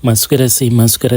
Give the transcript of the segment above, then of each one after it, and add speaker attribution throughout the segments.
Speaker 1: Maswera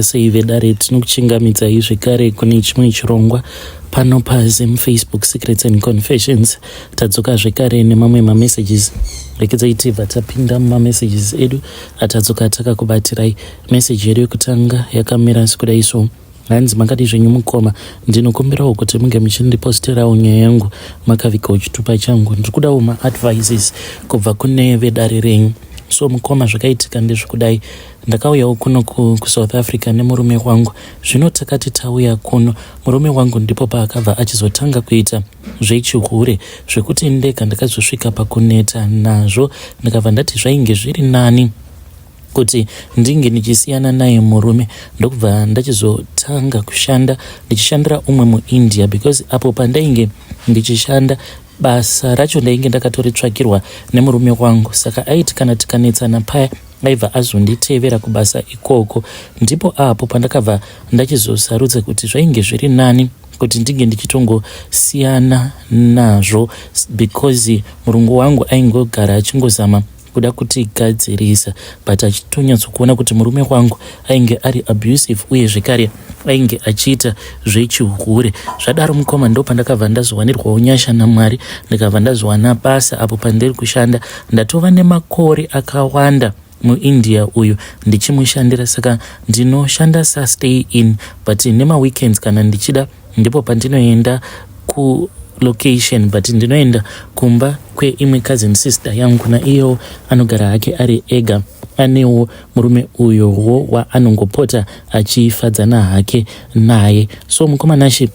Speaker 1: sei vedare tinokuchingamidzai zvekare kune chimwe chirongwa pano paZim Facebook Secrets and Confessions. Tadzoka zvekare nemamwe mamessages. Rekezai tibva tapinda mumamessages edu atadzoka takakubatirai. Message yedu yekutanga yakamira sekudai so. Hanzi makati zvenyu mukoma, ndinokumbirawo kuti munge muchindiposterawo nyaya yangu makavika chitupa changu. Ndikudawo maadvices kubva kune vedare renyu. So mukoma zvakaitika ndezvekudai, ndakauyawo kuno kuSouth Africa nemurume wangu. Zvino takati tauya kuno, murume wangu ndipo paakabva achizotanga kuita zvechihure zvekuti ndega ndakazosvika pakuneta nazvo. Ndakabva ndati zvainge zviri nani kuti ndinge ndichisiyana naye murume, ndokubva ndachizotanga kushanda ndichishandira umwe muIndia, because apo pandainge ndichishanda basa racho ndainge ndakatoritsvakirwa nemurume wangu. Saka aiti kana tikanetsana paya aibva azonditevera kubasa ikoko. Ndipo apo pandakabva ndachizosarudza kuti zvainge zviri nani kuti ndinge ndichitongosiyana nazvo, because murungu wangu aingogara achingozama kuda kutigadzirisa, but achitonyatsokuona kuti murume wangu ainge ari abusive uye zvekare ainge achiita zvechihure. Zvadaro mukoma ndo pandakabva ndazowanirwawo nyasha naMwari, ndikabva ndazowana basa apo pandiri kushanda. Ndatova nemakore akawanda muIndia uyu ndichimushandira, saka ndinoshanda stay in, but nemaweekends kana ndichida ndipo pandinoenda ku location, but ndinoenda kumba kweimwe cousin sister yangu, na iyo anogara hake ari ega, anewo murume uyowo waanongopota achifadzana hake naye. So mukomanashi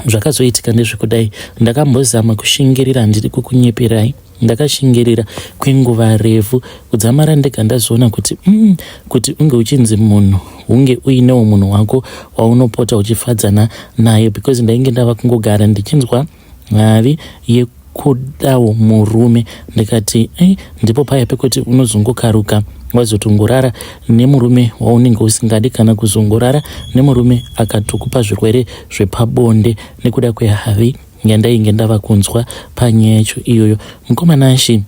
Speaker 1: zvakazoitika ndezvekudai, ndakambozama kushingirira, ndiri kukunyeperai, ndakashingirira kwenguva refu kudzamara ndega ndazoona kuti kuti unge uchinzi munhu unge uinewo munhu wako waunopota uchifadzana naye, because ndainge ndava kungogara ndichinzwa mari yekudawo murume. Ndikati ndipo paya pekuti unozongokaruka wazotongorara nemurume waunenge usingadi, kana kuzongorara nemurume akatokupa zvirwere zvepabonde nekuda kwehavi yandainge ndava kunzwa panyaya yacho iyoyo. Mukomanashi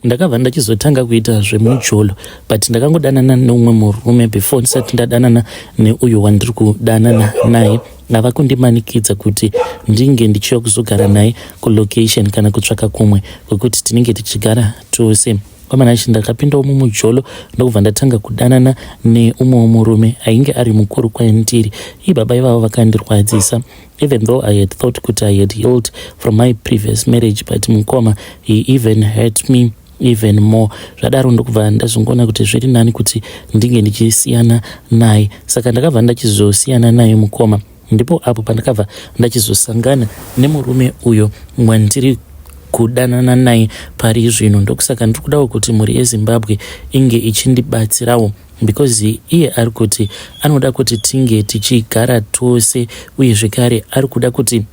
Speaker 1: ndakabva ndachizotanga kuita zvemujolo, but ndakangodanana neumwe murume before ndisati ndadanana neuyo wandiri kudanana naye. Ndava kundimanikidza kuti ndinge ndichiwa kuzogara naye kulocation kana kutsvaka kumwe kwekuti tinenge tichigara tose. Kwamanashi ndakapindawo mumujolo ndokubva ndatanga kudanana neumwe murume ainge ari mukuru kwandiri. Baba ivavo vakandirwadzisa, even though I had thought kuti I had healed from my previous marriage, but mukoma he even hurt me even more. Zvadaro ndokubva ndazongoona kuti zviri nani kuti ndinge ndichisiyana naye. Saka ndakabva ndachizosiyana naye mukoma. Ndipo apo pandakabva ndachizosangana nemurume uyo wandiri kudanana naye pari zvino. Ndokusaka ndiri kudawo kuti mhuri yeZimbabwe inge ichindibatsirawo, because iye ari kuti anoda kuti tinge tichigara tose, uye zvekare ari kuda kuti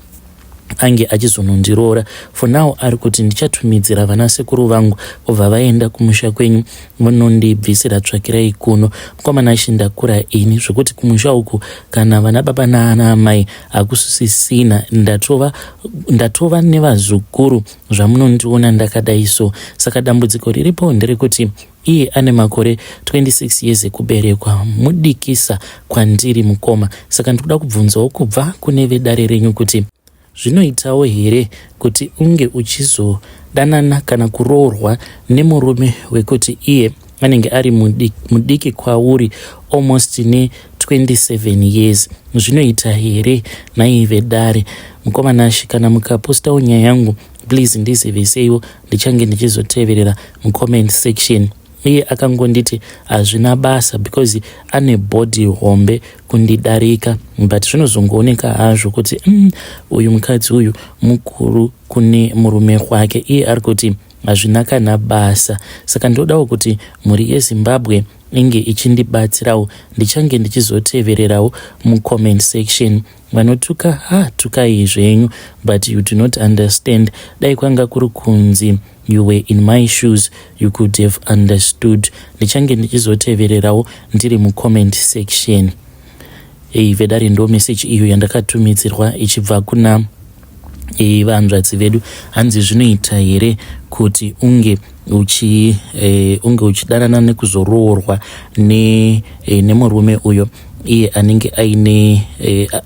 Speaker 1: ange achizonondiroora. For now ari kuti ndichatumidzira vana sekuru vangu obva vaenda kumusha kwenyu munondibvisira tsvakirai kuno. Mukomanashi ndakura ini zvekuti kumusha uku kana vana baba naana amai hakusisina, ndatova nevazukuru zvamunondiona ndakadai so. Saka dambudziko riripo nderekuti iye ane makore 26 years ekuberekwa, mudikisa kwandiri mukoma. Saka ndikuda kubvunzawo kubva kune vedare renyu kuti zvinoitawo here kuti unge uchizodanana kana kuroorwa nemurume wekuti iye anenge ari mudiki kwauri almost ne 27 years. Zvinoita here nai vedare? Mukomanashi kana mukapostawo nyaya yangu please ndiziveseiwo, ndichange ndichizoteverera mucomment section. Iye akangonditi hazvina basa because ane body hombe kundidarika, but zvinozongooneka hazvo kuti uyu mukadzi uyu mukuru kune murume wake. Iye ari kuti hazvina kana basa. Saka ndodawo kuti mhuri yeZimbabwe inge ichindibatsirawo, ndichange ndichizotevererawo mucomment section. Vanotuka tukai zvenyu, but you do not understand. Dai kwanga kuri kunzi you were in my shoes you could have understood. Ndichange ndichizotevererawo ndiri mucomment section. Vedare ndo message iyo yandakatumidzirwa ichibva kuna Vandzvadzi vedu, hanzi zvinoita here kuti unge uchidanana nekuzoroorwa nemurume uyo iye anenge aine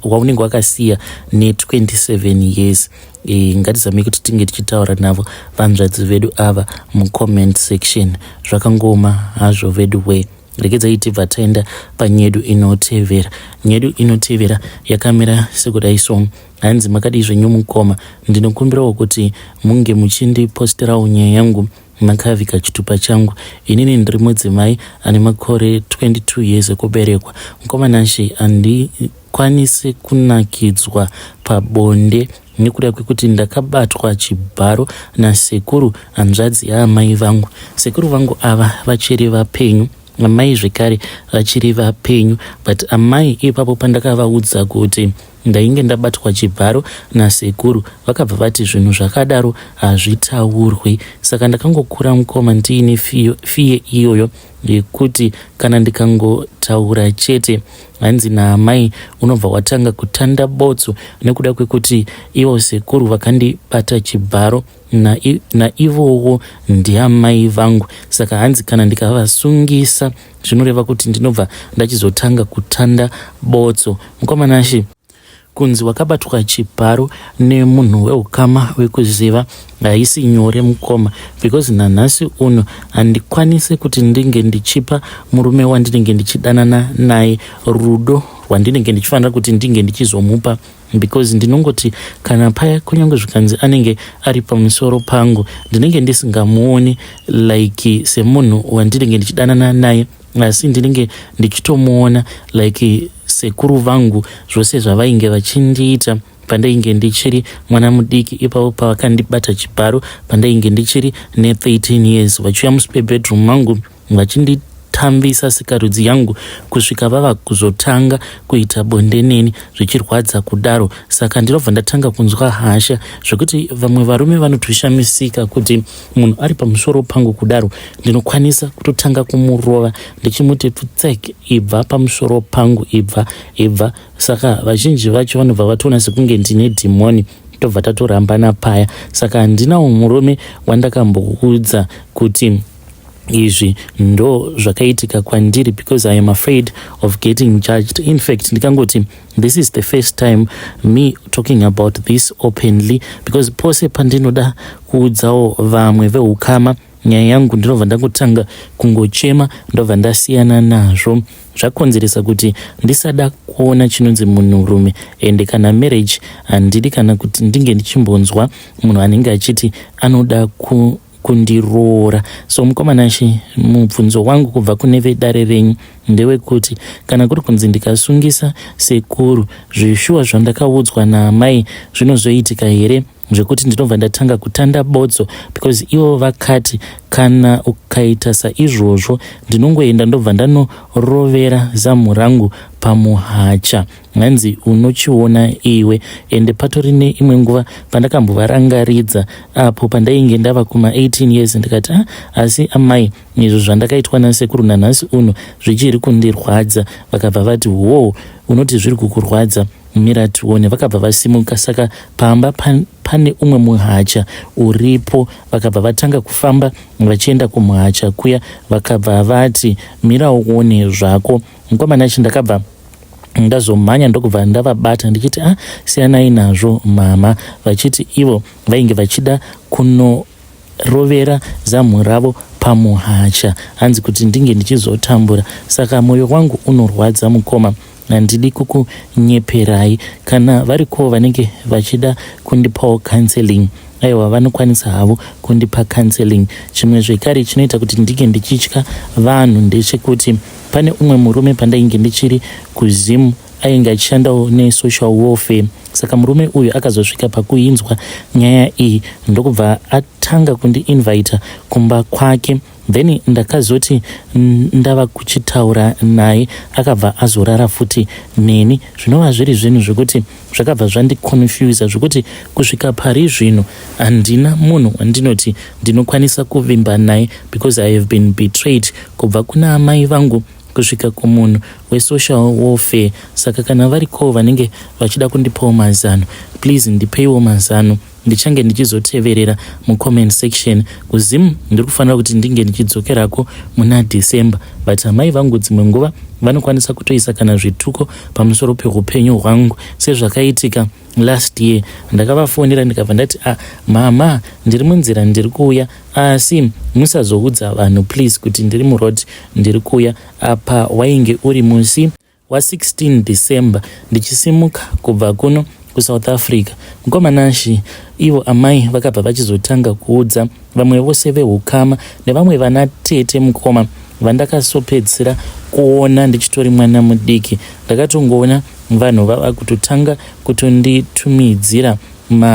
Speaker 1: waunenge wakasiya ne27 years? Ngatizame kuti tinge tichitaura navo vandzvadzi vedu ava mucomment section. Zvakangoma hazvo vedu we. Regedzai tibva taenda panyedu inotevera. Nyedu inotevera yakamira sekudai so. Hanzi makadii zvenyu mukoma, ndinokumbirawo kuti munge muchindiposterawo nyaya yangu makavhika chitupa changu. Inini ndiri mudzimai ane makore 22 years ekuberekwa. Mukomanashi handikwanisi kunakidzwa pabonde nekuda kwekuti ndakabatwa chibharo nasekuru handzvadzi yaamai vangu. Sekuru vangu ava vachiri vapenyu, amai zvekare vachiri vapenyu, but amai ipapo pandakavaudza kuti ndainge ndabatwa chibharo nasekuru, vakabva vati zvinhu zvakadaro hazvitaurwi. Saka ndakangokura mukoma ndiine fiye iyoyo yekuti kana ndikangotaura chete hanzi naamai unobva watanga kutanda botso, nekuda kwekuti ivo sekuru vakandibata chibharo naivowo ndiamai vangu. Saka hanzi kana ndikavasungisa zvinoreva kuti ndinobva ndachizotanga kutanda botso. Mukomanashi, kunzi wakabatwa chibharo nemunhu weukama wekuziva haisi nyore mukoma, because nanhasi uno handikwanisi kuti ndinge ndichipa murume wandinenge ndichidanana naye rudo rwandinenge ndichifanira kuti ndinge ndichizomupa, because ndinongoti kana paya kunyange zvikanzi anenge ari pamusoro pangu ndinenge ndisingamuoni like semunhu wandinenge ndichidanana naye, asi ndinenge ndichitomuona like sekuru vangu zvose zvavainge vachindiita pandainge ndichiri mwana mudiki. Ipapo pavakandibata chibharo pandainge ndichiri ne13 years, vachiuya musibedroom mangu vachinditambisa sikarudzi yangu kusvika vava kuzotanga kuita bonde neni zvichirwadza kudaro. Saka ndinobva ndatanga kunzwa hasha zvekuti vamwe varume vanotoshamisika kuti munhu ari pamusoro pangu kudaro ndinokwanisa kutotanga kumurova ndichimuti tutsek, ibva pamusoro pangu, ibva. Saka vazhinji vacho vanobva vatoona sekunge ndine dhimoni, tobva tatorambana paya. Saka handinawo murume wandakamboudza kuti izvi ndo zvakaitika kwandiri, because I am afraid of getting judged. In fact, ndikangoti this is the first time me talking about this openly, because pose pandinoda kuudzawo vamwe veukama nyaya yangu ndinobva ndangotanga kungochema, ndobva ndasiyana nazvo. Zvakonzeresa kuti ndisada kuona chinonzi munhurume, ende kana marriage handidi kana kuti ndinge ndichimbonzwa munhu anenge achiti anoda kundiroora. So mukomanashi, mubvunzo wangu kubva kune vedare renyu ndewekuti kana kuri kunzi ndikasungisa sekuru, zvishuwa zvandakaudzwa naamai zvinozoitika here zvekuti ndinobva ndatanga kutanda bodzo, because ivo vakati kana ukaita saizvozvo ndinongoenda ndobva ndanorovera zamu rangu pamuhacha. Hanzi unochiona iwe. Ende patori neimwe nguva pandakambovarangaridza apo pandainge ndava kuma 18 years ndikati asi amai, izvo zvandakaitwa nasekuru nanhasi uno zvichiri kundirwadza. Vakabva vati wo, unoti zviri kukurwadza, mira tione. Vakabva vasimuka. Saka pamba pane umwe muhacha uripo, vakabva vatanga kufamba vachienda kumuhacha kuya. Vakabva vati mira uone zvako. Mukomanachi ndakabva ndazomhanya ndokubva ndavabata ndichiti siyanai nazvo mama, vachiti ivo vainge vachida kunorovera zamu ravo pamuhacha, hanzi kuti ndinge ndichizotambura. Saka mwoyo wangu unorwadza mukoma, handidi kukunyeperai. Kana variko vanenge vachida kundipawo counseling, aiwa vanokwanisa havo kundipa counseling. Chimwe zvekare chinoita kuti ndinge ndichitya vanhu ndechekuti pane umwe murume pandainge ndichiri kuzimu ainge achishandawo nesocial warfare. Saka murume uyu akazosvika pakuinzwa nyaya iyi ndokubva atanga kundiinvita kumba kwake. Then ndakazoti ndava kuchitaura naye akabva azorara futi neni. Zvinova zviri zvinhu zvekuti zvakabva zvandiconfusa zvekuti kusvika pari zvino handina munhu wandinoti ndinokwanisa kuvimba naye, because I have been betrayed kubva kuna amai vangu, kusvika kumunhu wesocial warfare. Saka kana variko vanenge vachida kundipawo mazano, please ndipeiwo mazano, ndichange ndichizoteverera mucomment section. Kuzimu ndiri kufanira kuti ndinge ndichidzokerako muna December, but amai vangu dzimwe nguva vanokwanisa kutoisa kana zvituko pamusoro peupenyu hwangu, sezvakaitika last year. Ndakavafonera ndikabva ndati mama, ndiri munzira ndiri kuuya, asi musazoudza vanhu please kuti ndiri muroad ndiri kuuya. Apa wainge uri musi wa16 December ndichisimuka kubva kuno kuSouth Africa. Mukomanashi ivo amai vakabva vachizotanga kuudza vamwe vose vehukama nevamwe vana tete mukoma vandakasopedzera kuona ndichitori mwana mudiki. Ndakatongoona vanhu vava kutotanga kutonditumidzira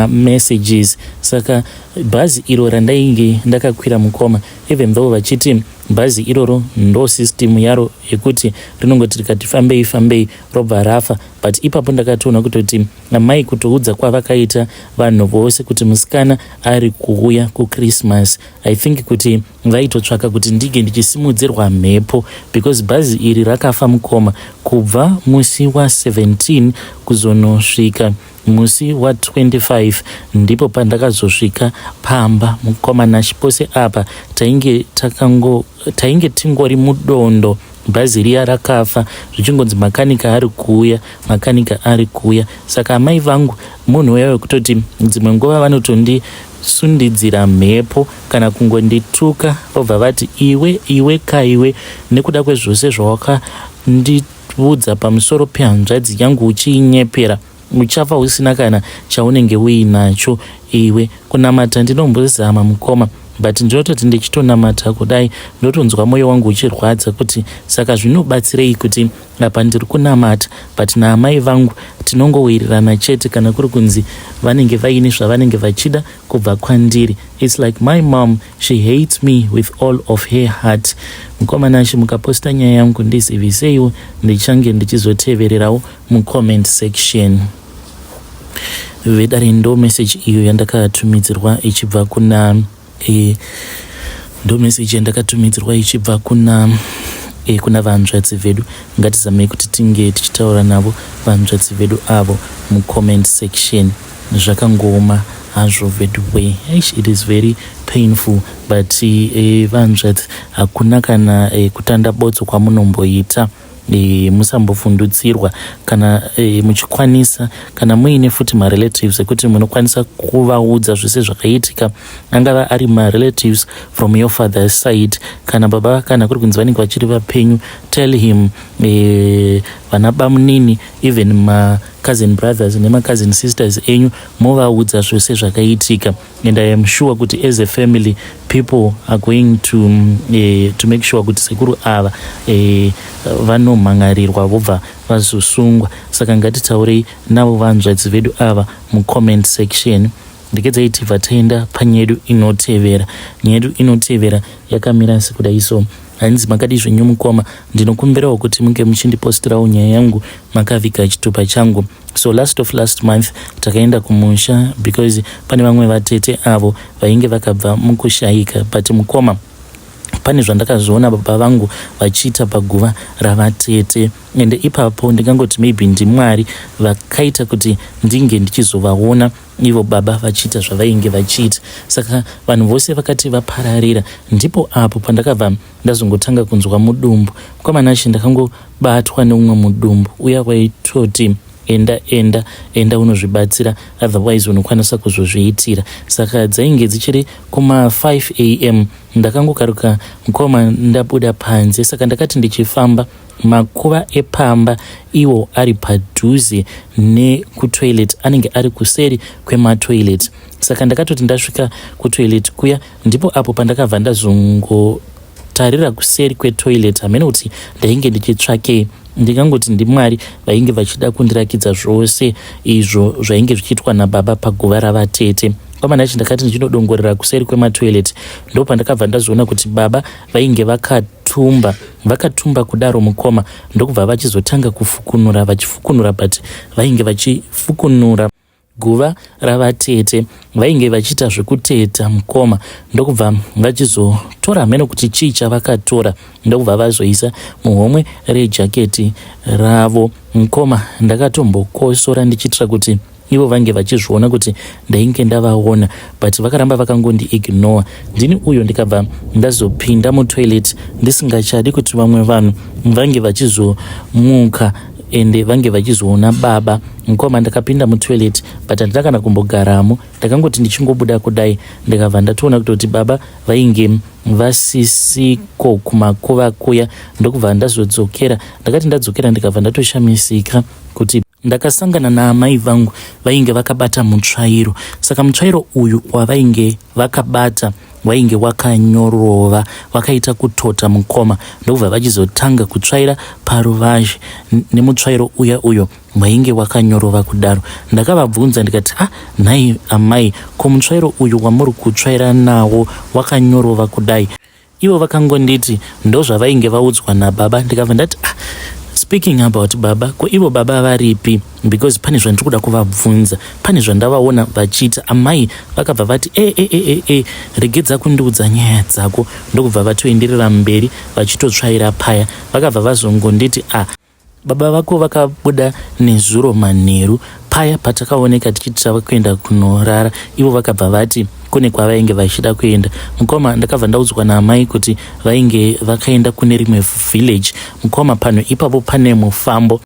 Speaker 1: messages. Saka bhazi iro randainge ndakakwira mukoma, even though vachiti bhazi iroro ndo system yaro yekuti rinongoti rikati fambei robva rafa, but ipapo ndakatoona kutoti amai kutoudza kwavakaita vanhu vose kuti musikana ari kuuya kuChristmas, I think kuti vaitotsvaka kuti ndige ndichisimudzirwa mhepo, because bhazi iri rakafa mukoma kubva musi wa17 kuzonosvika musi wa25 ndipo pandakazosvika pamba mukomanashi. Pose apa tainge tingori mudondo, bhazi riya rakafa zvichingonzi makanika ari kuuya. Saka amai vangu munhu uya wekutoti dzimwe nguva vanotondisundiridzira mhepo kana kungondituka vobva vati iwe kaiwe, nekuda kwezvose zvawakandiudza pamusoro pehanzvadzi yangu uchiinyepera, uchafa usina kana chaunenge uinacho iwe. Kunamata ndinombozama mukoma, but ndinototi ndichitonamata kudai ndotonzwa mwoyo wangu uchirwadza kuti saka zvinobatsirei kuti apa ndiri kunamata, but naamai vangu tinongowirirana chete kana kuri kunzi vanenge vaine zvavanenge vachida kubva kwandiri. It's like my mom, she hates me with all of her heart. Mukomanashi mukaposta nyaya yangu ndiziviseiwo, ndichange ndichizotevererawo mucomment section. Vedare ndo message iyo yandakatumidzirwa ichibva kuna ndo message yandakatumidzirwa ichibva kuna vanzvadzi vedu. Ngatizamei kuti tinge tichitaura navo vanzvadzi vedu avo mucomment section. Zvakangoma hazvo vedu way, it is very painful, but vanzvadzi hakuna kana kutandabodzwa kwamunomboita. Musambofundudzirwa kana muchikwanisa, kana muine futi marelatives ekuti munokwanisa kuvaudza zvose zvakaitika, angava ari marelatives from your father's side kana baba kana kuri kunzi vanenge vachiri vapenyu, tell him vana bamunini, even cousin brothers nema cousin sisters enyu, movaudza zvose zvakaitika. And I am sure kuti as a family people are going to make sure kuti sekuru ava vanomhangarirwa vobva vazosungwa. Saka ngatitaurei navo vanzvadzi vedu ava mucomment section. Ndikedzai vataenda panyedu inotevera. Nyedu inotevera yakamira sekudai so. Hanzi makadi zvenyu mukoma, ndinokumbirawo kuti munge muchindipostirawo nyaya yangu makavika chitupa changu. So last month takaenda kumusha because pane vamwe vatete avo vainge vakabva mukushaika, but mukoma pane zvandakazoona baba vangu vachiita paguva ravatete, ende ipapo ndingangoti maybe ndimwari vakaita kuti ndinge ndichizovaona ivo baba vachiita zvavainge vachiita. Saka vanhu vose vakati vapararira, ndipo apo pandakabva ndazongotanga kunzwa mudumbu. Mukomanashi ndakangobatwa neumwe mudumbu uya waitoti enda unozvibatsira, otherwise unokwanisa kuzozviitira. Saka dzainge dzichiri kuma 5 am ndakangokaruka mukoma ndabuda panze. Saka ndakati ndichifamba makuva epamba iwo ari padhuze nekutoilet anenge ari kuseri kwematoilet. Saka ndakatoti ndasvika kutoilet kuya, ndipo apo pandakabva ndazongotarira kuseri kwetoilet, hamene kuti ndainge ndichitsvakei. Ndingangoti ndimwari vainge vachida kundirakidza zvose izvo zvainge zvichiitwa nababa paguva ravatete. Kwamanachi ndakati ndichinodongorera kuseri kwematoilet, ndo pandakabva ndazoona kuti baba vainge vakatumba kudaro mukoma, ndokubva vachizotanga kufukunura, vachifukunura, but vainge vachifukunura guva ravatete vainge vachiita zvekuteta mukoma ndokubva vachizotora mheno kuti chii chavakatora ndokubva vazoisa muhomwe rejaketi ravo. Mukoma ndakatombokosora ndichitira kuti ivo vange vachizviona kuti ndainge ndavaona, but vakaramba vakangondi ignore. Ndini uyo ndikabva ndazopinda mutoilet ndisingachadi kuti vamwe vanhu vange vachizomuka ende vange vachizoona baba. Mukoma ndakapinda mutoilet but handakana kumbogaramo, ndakangoti ndichingobuda kudai ndikabva ndatoona kuti baba vainge vasisiko kumakuva kuya ndokubva ndazodzokera. Ndakati ndadzokera ndikabva ndatoshamisika kuti ndakasangana naamai vangu vainge vakabata mutsvairo. Saka mutsvairo uyu wavainge vakabata wainge wakanyorova, wakaita kutota mukoma ndokubva vachizotanga kutsvaira paruvazhe nemutsvairo uyo wainge wakanyorova kudaro. Ndakavabvunza ndikati nhai amai, ko mutsvairo uyu wamuri kutsvaira nawo wakanyorova kudai? Ivo vakangonditi ndozvavainge vaudzwa nababa. Ndikabva ndati speaking about baba, ko ivo baba varipi? Because pane zvandiri kuda kuvabvunza, pane zvandavaona vachiita. Amai vakabva vati regedza kundiudza nyaya dzako, ndokubva vatoenderera mberi vachitotsvaira paya. Vakabva vazongonditi baba vako vakabuda nezuro manheru paya patakaoneka tichitava kuenda kunorara. Ivo vakabva vati kune kwavainge vachida kuenda. Mukoma ndakabva ndaudzwa naamai kuti vainge vakaenda kune rimwe village. Mukoma pano ipapo pane mufambo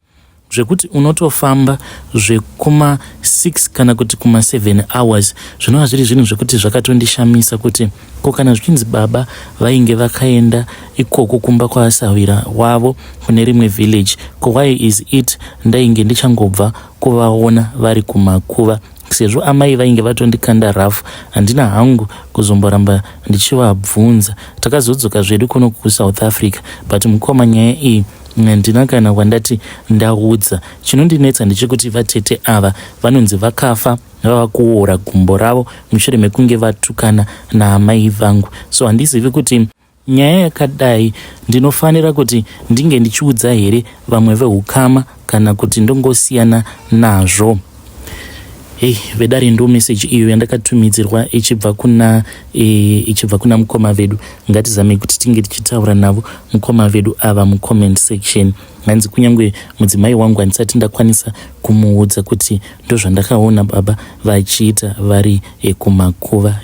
Speaker 1: zvekuti unotofamba zvekuma 6 kana kuti kuma 7 hours. Zvinova zviri zvinhu zvekuti zvakatondishamisa kuti ko kana zvichinzi baba vainge vakaenda ikoko kumba kwaasawira wavo kune rimwe village, ko why is it ndainge ndichangobva kuvaona vari kumakuva? Sezvo amai vainge vatondikanda rafu, handina hangu kuzomboramba ndichivabvunza. Takazodzoka zvedu kuno kuSouth Africa, but mukoma nyaya iyi ndina kana wandati ndaudza. Chinondinetsa ndechekuti vatete ava vanonzi vakafa vava kuora gumbo ravo mushure mekunge vatukana naamai vangu. So handizivi kuti nyaya yakadai ndinofanira kuti ndinge ndichiudza here vamwe vehukama kana kuti ndongosiyana nazvo. Vedare ndo message iyo yandakatumidzirwa ichibva kuna mukoma vedu. Ngatizame kuti tinge tichitaura navo mukoma vedu ava mucomment section. Hanzi kunyangwe mudzimai wangu handisati ndakwanisa kumuudza kuti ndozvandakaona baba vachiita vari kumakuva.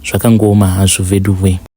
Speaker 1: Zvakangooma hazvo vedu we.